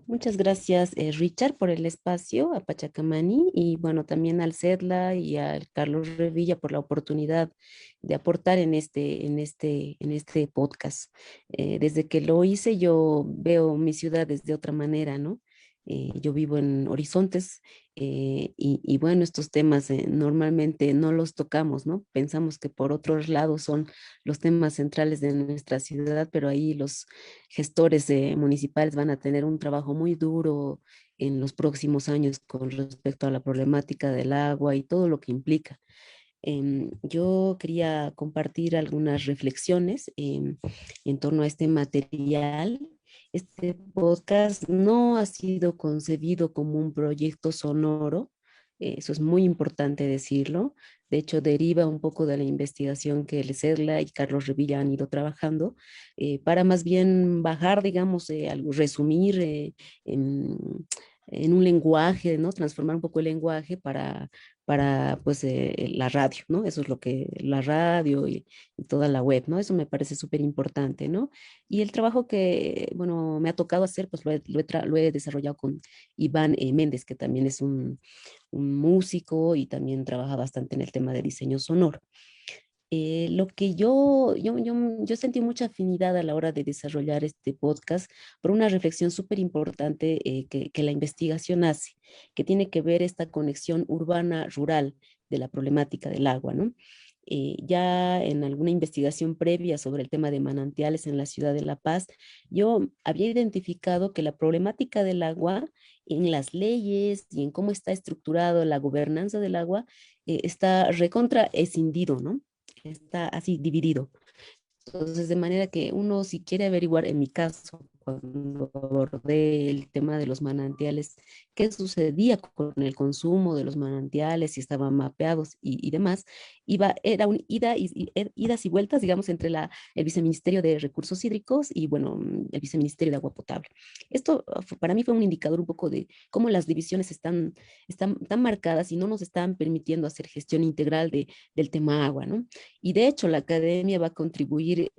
Muchas gracias, Richard, por el espacio, a Pachacamani y bueno, también al CEDLA y al Carlos Revilla por la oportunidad de aportar en este podcast. Desde que lo hice, yo veo mi ciudad desde otra manera, ¿no? Yo vivo en Horizontes y bueno, estos temas normalmente no los tocamos, ¿no? Pensamos que por otros lados son los temas centrales de nuestra ciudad, pero ahí los gestores municipales van a tener un trabajo muy duro en los próximos años con respecto a la problemática del agua y todo lo que implica. Yo quería compartir algunas reflexiones en torno a este material. Este podcast no ha sido concebido como un proyecto sonoro, eso es muy importante decirlo. De hecho, deriva un poco de la investigación que el CERLA y Carlos Revilla han ido trabajando para más bien bajar, digamos, algo, resumir en, en un lenguaje, ¿no? Transformar un poco el lenguaje para pues la radio, ¿no? Eso es lo que la radio y toda la web, ¿no? Eso me parece súper importante, ¿no? Y el trabajo que, bueno, me ha tocado hacer, pues lo he desarrollado con Iván Méndez, que también es un músico y también trabaja bastante en el tema de diseño sonoro. Lo que yo sentí mucha afinidad a la hora de desarrollar este podcast por una reflexión súper importante que la investigación hace, que tiene que ver esta conexión urbana-rural de la problemática del agua, ¿no? Ya en alguna investigación previa sobre el tema de manantiales en la ciudad de La Paz, yo había identificado que la problemática del agua en las leyes y en cómo está estructurado la gobernanza del agua está recontra escindido, ¿no? Está así dividido. Entonces, de manera que uno, si quiere averiguar, en mi caso, cuando abordé el tema de los manantiales, qué sucedía con el consumo de los manantiales, si estaban mapeados y demás, era un idas y vueltas, digamos, entre el Viceministerio de Recursos Hídricos y, bueno, el Viceministerio de Agua Potable. Esto para mí fue un indicador un poco de cómo las divisiones están tan marcadas y no nos están permitiendo hacer gestión integral del tema agua, ¿no? Y de hecho, la academia va a contribuir,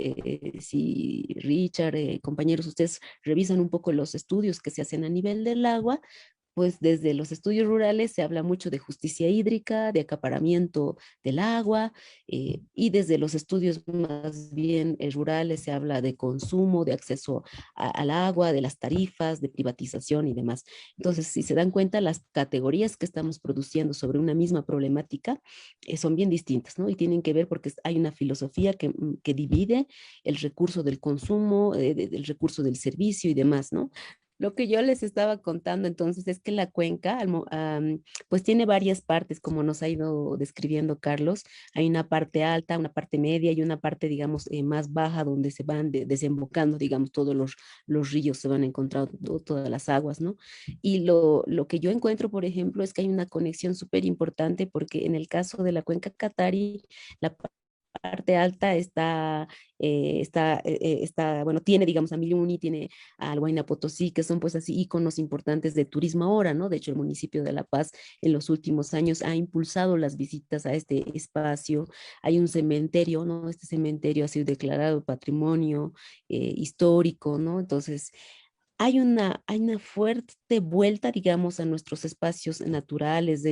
si Richard, compañeros, ustedes revisan un poco los estudios que se hacen a nivel del agua, pues desde los estudios rurales se habla mucho de justicia hídrica, de acaparamiento del agua, y desde los estudios más bien rurales se habla de consumo, de acceso al agua, de las tarifas, de privatización y demás. Entonces, si se dan cuenta, las categorías que estamos produciendo sobre una misma problemática son bien distintas, ¿no? Y tienen que ver porque hay una filosofía que divide el recurso del consumo, del recurso del servicio y demás, ¿no? Lo que yo les estaba contando entonces es que la cuenca, pues tiene varias partes, como nos ha ido describiendo Carlos. Hay una parte alta, una parte media y una parte, digamos, más baja donde se van desembocando, digamos, todos los ríos se van encontrando, todas las aguas, ¿no? Y lo que yo encuentro, por ejemplo, es que hay una conexión súper importante porque en el caso de la cuenca Catari, la parte alta bueno, tiene, digamos, a Miluni, tiene al Huayna Potosí, que son pues así íconos importantes de turismo ahora, ¿no? De hecho, el municipio de La Paz en los últimos años ha impulsado las visitas a este espacio. Hay un cementerio, ¿no? Este cementerio ha sido declarado patrimonio histórico, ¿no? Entonces, hay una fuerte vuelta, digamos, a nuestros espacios naturales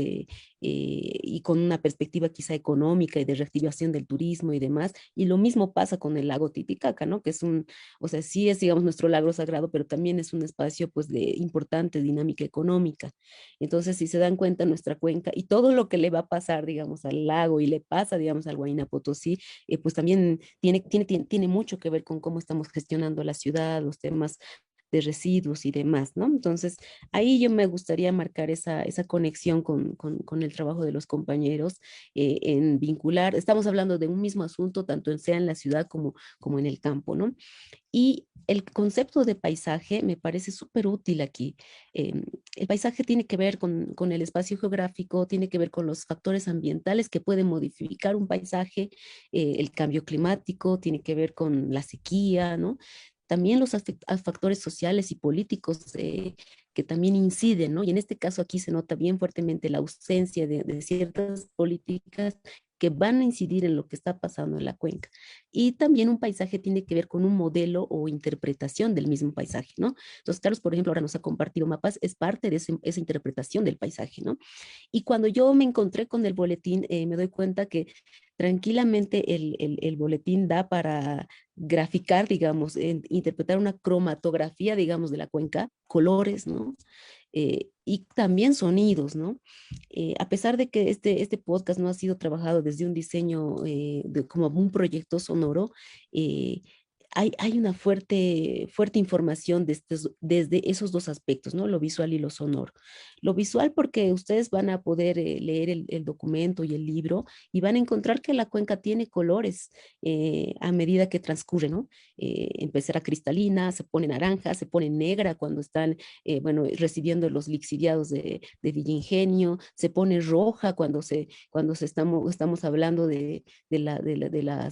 y con una perspectiva quizá económica y de reactivación del turismo y demás. Y lo mismo pasa con el lago Titicaca, ¿no? Que o sea, sí es, digamos, nuestro lago sagrado, pero también es un espacio, pues, de importante dinámica económica. Entonces, si se dan cuenta, nuestra cuenca y todo lo que le va a pasar, digamos, al lago y le pasa, digamos, al Huayna Potosí, pues también tiene mucho que ver con cómo estamos gestionando la ciudad, los temas de residuos y demás, ¿no? Entonces, ahí yo me gustaría marcar esa conexión con el trabajo de los compañeros en vincular, estamos hablando de un mismo asunto, tanto sea en la ciudad como en el campo, ¿no? Y el concepto de paisaje me parece súper útil aquí. El paisaje tiene que ver con el espacio geográfico, tiene que ver con los factores ambientales que pueden modificar un paisaje, el cambio climático, tiene que ver con la sequía, ¿no? También los factores sociales y políticos que también inciden, ¿no? Y en este caso aquí se nota bien fuertemente la ausencia de ciertas políticas que van a incidir en lo que está pasando en la cuenca. Y también un paisaje tiene que ver con un modelo o interpretación del mismo paisaje, ¿no? Entonces, Carlos, por ejemplo, ahora nos ha compartido mapas, es parte de esa interpretación del paisaje, ¿no? Y cuando yo me encontré con el boletín, me doy cuenta que tranquilamente el boletín da para graficar, digamos, interpretar una cromatografía, digamos, de la cuenca, colores, ¿no? Y también sonidos, ¿no? A pesar de que este podcast no ha sido trabajado desde un diseño como un proyecto sonoro, eh, hay una fuerte información desde esos dos aspectos, ¿no? Lo visual y lo sonoro. Lo visual porque ustedes van a poder leer el documento y el libro y van a encontrar que la cuenca tiene colores a medida que transcurre, ¿no? Empezará cristalina, se pone naranja, se pone negra cuando están, bueno, recibiendo los lixiviados de Villingenio, se pone roja estamos hablando de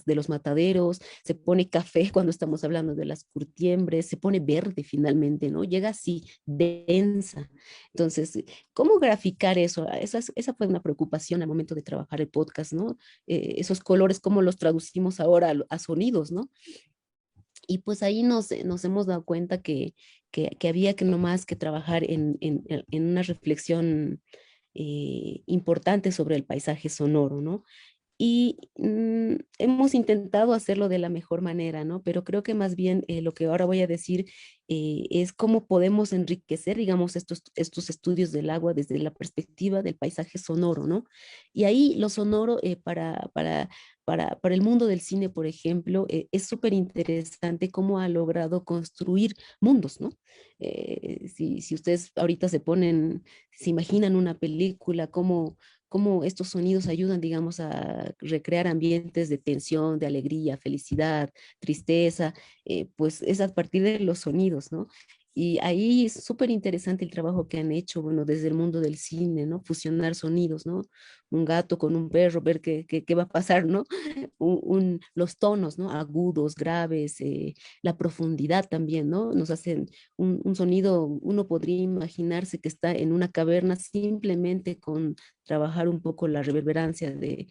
los mataderos, se pone café cuando estamos hablando de las curtiembres, se pone verde finalmente, ¿no? Llega así, densa. Entonces, ¿cómo graficar eso? Esa fue una preocupación al momento de trabajar el podcast, ¿no? Esos colores, ¿cómo los traducimos ahora a sonidos, ¿no? Y pues ahí nos hemos dado cuenta que había que nomás que trabajar en una reflexión importante sobre el paisaje sonoro, ¿no? Y hemos intentado hacerlo de la mejor manera, ¿no? Pero creo que más bien lo que ahora voy a decir es cómo podemos enriquecer, digamos, estos estudios del agua desde la perspectiva del paisaje sonoro, ¿no? Y ahí lo sonoro para el mundo del cine, por ejemplo, es súper interesante cómo ha logrado construir mundos, ¿no? Si ustedes ahorita se imaginan una película, cómo estos sonidos ayudan, digamos, a recrear ambientes de tensión, de alegría, felicidad, tristeza, pues es a partir de los sonidos, ¿no? Y ahí es súper interesante el trabajo que han hecho, bueno, desde el mundo del cine, ¿no? Fusionar sonidos, ¿no? Un gato con un perro, ver qué va a pasar, ¿no? Los tonos, ¿no? Agudos, graves, la profundidad también, ¿no? Nos hacen un sonido, uno podría imaginarse que está en una caverna simplemente con trabajar un poco la reverberancia de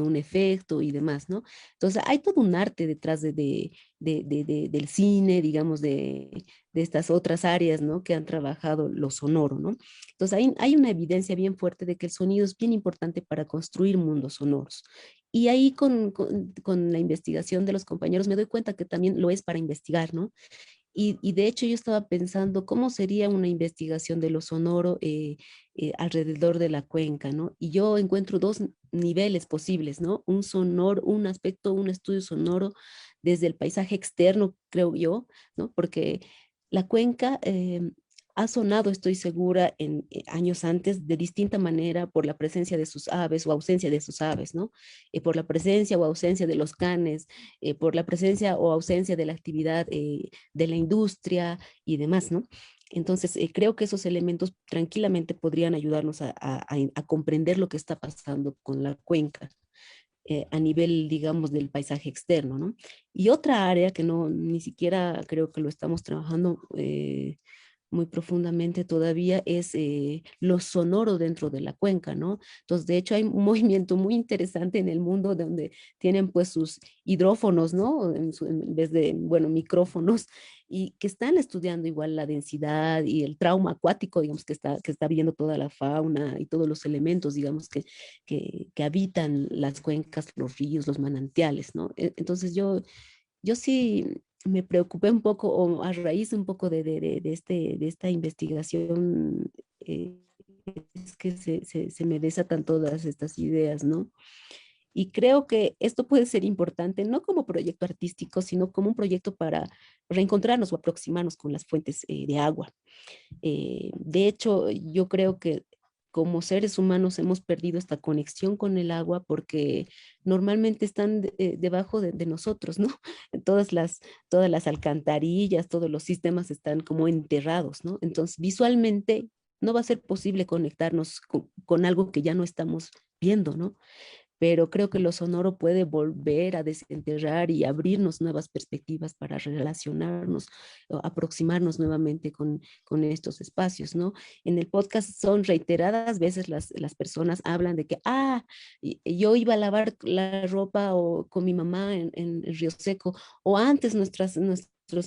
un efecto y demás, ¿no? Entonces, hay todo un arte detrás del cine, digamos, de estas otras áreas, ¿no? Que han trabajado lo sonoro, ¿no? Entonces, hay una evidencia bien fuerte de que el sonido es bien importante para construir mundos sonoros. Y ahí con la investigación de los compañeros me doy cuenta que también lo es para investigar, ¿no? Y de hecho yo estaba pensando cómo sería una investigación de lo sonoro alrededor de la cuenca, ¿no? Y yo encuentro dos niveles posibles, ¿no? Un aspecto, un estudio sonoro desde el paisaje externo, creo yo, ¿no? Porque la cuenca ha sonado, estoy segura, en años antes de distinta manera por la presencia de sus aves o ausencia de sus aves, ¿no? Por la presencia o ausencia de los canes, por la presencia o ausencia de la actividad de la industria y demás, ¿no? Entonces, creo que esos elementos tranquilamente podrían ayudarnos a comprender lo que está pasando con la cuenca a nivel, digamos, del paisaje externo, ¿no? Y otra área que no, ni siquiera creo que lo estamos trabajando muy profundamente todavía es lo sonoro dentro de la cuenca, ¿no? Entonces, de hecho, hay un movimiento muy interesante en el mundo donde tienen pues sus hidrófonos, ¿no? En vez de, bueno, micrófonos, y que están estudiando igual la densidad y el trauma acuático, digamos, que está viendo toda la fauna y todos los elementos, digamos, que habitan las cuencas, los ríos, los manantiales, ¿no? Entonces, yo sí me preocupé un poco, o a raíz un poco de esta investigación, es que se me desatan todas estas ideas, ¿no? Y creo que esto puede ser importante, no como proyecto artístico, sino como un proyecto para reencontrarnos o aproximarnos con las fuentes de agua. De hecho, yo creo que como seres humanos hemos perdido esta conexión con el agua porque normalmente están debajo de nosotros, ¿no? Todas las alcantarillas, todos los sistemas están como enterrados, ¿no? Entonces, visualmente no va a ser posible conectarnos con algo que ya no estamos viendo, ¿no? pero creo que lo sonoro puede volver a desenterrar y abrirnos nuevas perspectivas para relacionarnos, o aproximarnos nuevamente con estos espacios, ¿no? En el podcast son reiteradas veces las personas hablan de que, yo iba a lavar la ropa o con mi mamá en Río Seco, o antes nuestros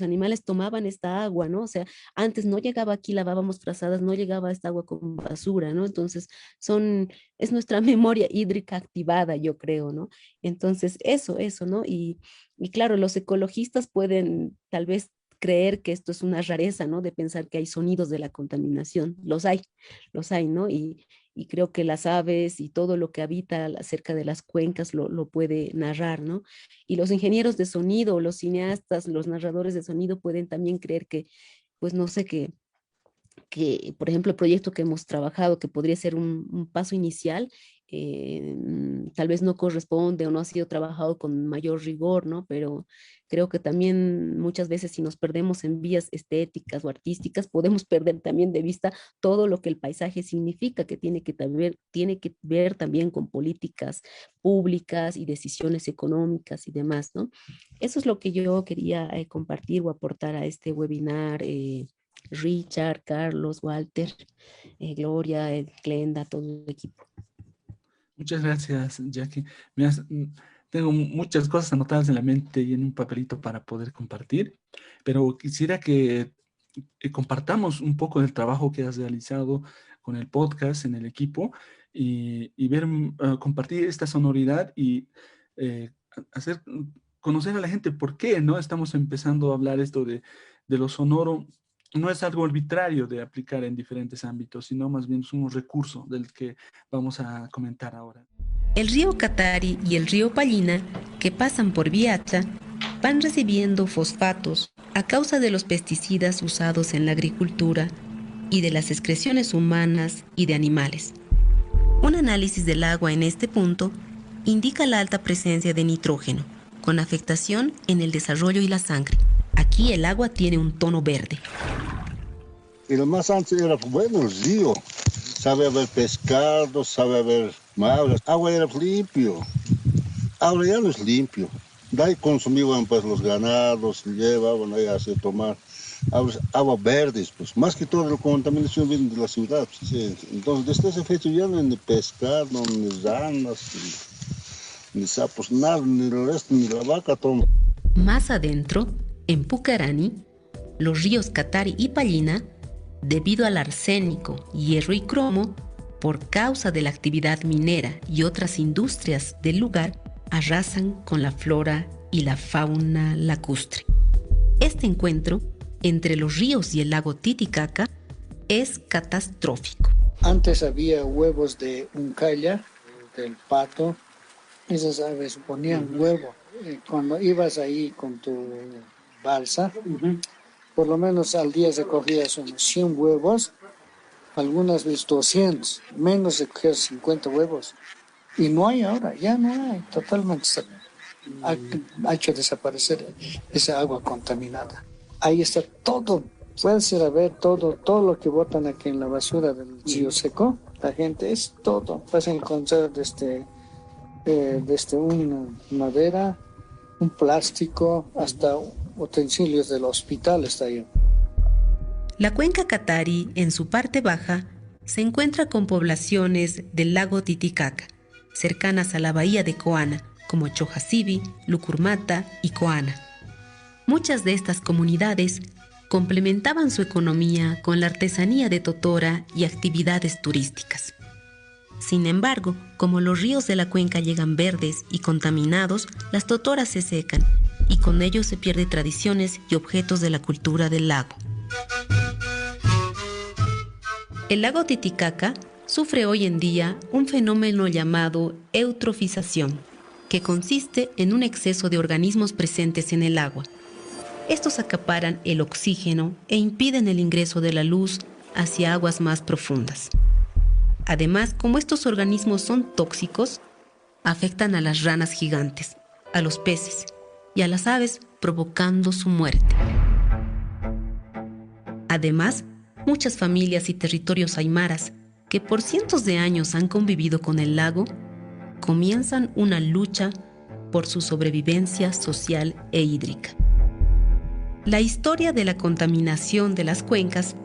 animales tomaban esta agua, ¿no? O sea, antes no llegaba aquí, lavábamos frazadas, no llegaba esta agua con basura, ¿no? Entonces, es nuestra memoria hídrica activada, yo creo, ¿no? Entonces, eso, ¿no? Y claro, los ecologistas pueden tal vez creer que esto es una rareza, ¿no? De pensar que hay sonidos de la contaminación. Los hay, ¿no? Y creo que las aves y todo lo que habita cerca de las cuencas lo puede narrar, ¿no? Y los ingenieros de sonido, los cineastas, los narradores de sonido pueden también creer que, pues no sé, por ejemplo, el proyecto que hemos trabajado, que podría ser un paso inicial, tal vez no corresponde o no ha sido trabajado con mayor rigor, ¿no? Pero creo que también muchas veces si nos perdemos en vías estéticas o artísticas, podemos perder también de vista todo lo que el paisaje significa, que tiene que ver también con políticas públicas y decisiones económicas y demás, ¿no? Eso es lo que yo quería compartir o aportar a este webinar. Richard, Carlos, Walter, Gloria, Glenda, todo el equipo. Muchas gracias, Jackie. Tengo muchas cosas anotadas en la mente y en un papelito para poder compartir, pero quisiera que compartamos un poco del trabajo que has realizado con el podcast en el equipo y ver, compartir esta sonoridad y eh, hacer conocer a la gente por qué no estamos empezando a hablar esto de lo sonoro. No es algo arbitrario de aplicar en diferentes ámbitos, sino más bien es un recurso del que vamos a comentar ahora. El río Catari y el río Pallina, que pasan por Viacha, van recibiendo fosfatos a causa de los pesticidas usados en la agricultura y de las excreciones humanas y de animales. Un análisis del agua en este punto indica la alta presencia de nitrógeno, con afectación en el desarrollo y la sangre. Aquí el agua tiene un tono verde. Y lo más antes era bueno el río. Sabe haber pescado, sabe haber mares. Agua era limpio. Ahora ya no es limpio. De ahí consumían pues los ganados, llevaban ahí a hacer tomar. Ahora es agua verdes, pues más que todo la contaminación viene de la ciudad. Sí. Entonces desde ese fecha ya no hay ni pescado, ni ranas, ni sapos, nada, ni el resto, ni la vaca toma. Más adentro, en Pucarani, los ríos Catari y Pallina, debido al arsénico, hierro y cromo, por causa de la actividad minera y otras industrias del lugar, arrasan con la flora y la fauna lacustre. Este encuentro entre los ríos y el lago Titicaca es catastrófico. Antes había huevos de uncalla, del pato. Esas aves ponían huevo. Cuando ibas ahí con tu balsa, por lo menos al día se cogías unos 100 huevos, algunas veces 200, menos se cogían 50 huevos. Y no hay ahora, ya no hay, totalmente ha hecho desaparecer esa agua contaminada. Ahí está todo, puedes ir a ver todo lo que botan aquí en la basura del río Seco. La gente es todo, vas a encontrar desde una madera, un plástico, hasta utensilios del hospital está ahí. La cuenca Catari, en su parte baja, se encuentra con poblaciones del lago Titicaca, cercanas a la bahía de Coana, como Chojasibi, Lucurmata y Coana. Muchas de estas comunidades complementaban su economía con la artesanía de totora y actividades turísticas. Sin embargo, como los ríos de la cuenca llegan verdes y contaminados, las totoras se secan y con ello se pierden tradiciones y objetos de la cultura del lago. El lago Titicaca sufre hoy en día un fenómeno llamado eutrofización, que consiste en un exceso de organismos presentes en el agua. Estos acaparan el oxígeno e impiden el ingreso de la luz hacia aguas más profundas. Además, como estos organismos son tóxicos, afectan a las ranas gigantes, a los peces y a las aves, provocando su muerte. Además, muchas familias y territorios aymaras que por cientos de años han convivido con el lago, comienzan una lucha por su sobrevivencia social e hídrica. La historia de la contaminación de las cuencas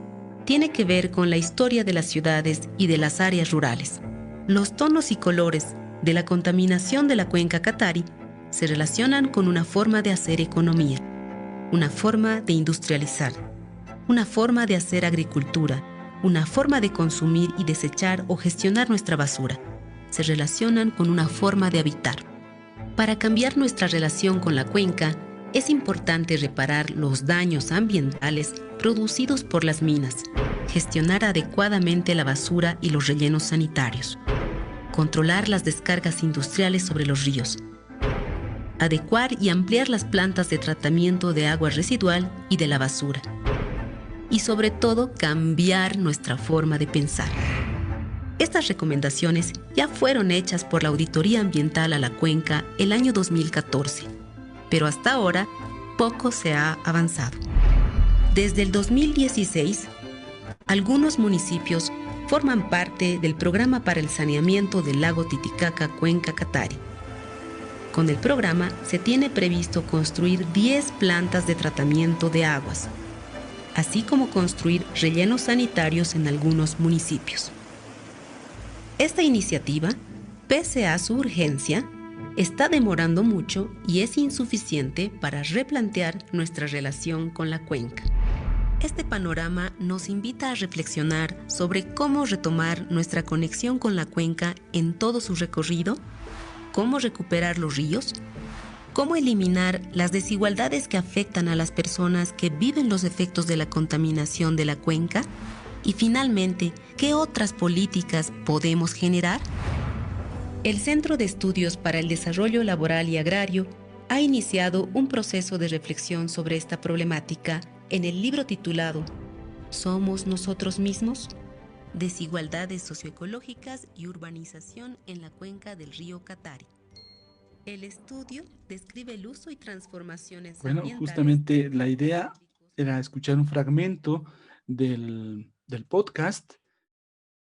tiene que ver con la historia de las ciudades y de las áreas rurales. Los tonos y colores de la contaminación de la cuenca Qatari se relacionan con una forma de hacer economía, una forma de industrializar, una forma de hacer agricultura, una forma de consumir y desechar o gestionar nuestra basura. Se relacionan con una forma de habitar. Para cambiar nuestra relación con la cuenca, es importante reparar los daños ambientales producidos por las minas, gestionar adecuadamente la basura y los rellenos sanitarios, controlar las descargas industriales sobre los ríos, adecuar y ampliar las plantas de tratamiento de agua residual y de la basura, y sobre todo cambiar nuestra forma de pensar. Estas recomendaciones ya fueron hechas por la Auditoría Ambiental a la Cuenca el año 2014, pero hasta ahora poco se ha avanzado. Desde el 2016, algunos municipios forman parte del Programa para el Saneamiento del Lago Titicaca Cuenca Qatari. Con el programa se tiene previsto construir 10 plantas de tratamiento de aguas, así como construir rellenos sanitarios en algunos municipios. Esta iniciativa, pese a su urgencia, está demorando mucho y es insuficiente para replantear nuestra relación con la cuenca. Este panorama nos invita a reflexionar sobre cómo retomar nuestra conexión con la cuenca en todo su recorrido, cómo recuperar los ríos, cómo eliminar las desigualdades que afectan a las personas que viven los efectos de la contaminación de la cuenca y finalmente, ¿qué otras políticas podemos generar? El Centro de Estudios para el Desarrollo Laboral y Agrario ha iniciado un proceso de reflexión sobre esta problemática en el libro titulado ¿Somos nosotros mismos? Desigualdades socioecológicas y urbanización en la cuenca del río Qatari. El estudio describe el uso y transformaciones ambientales. Justamente la idea era escuchar un fragmento del podcast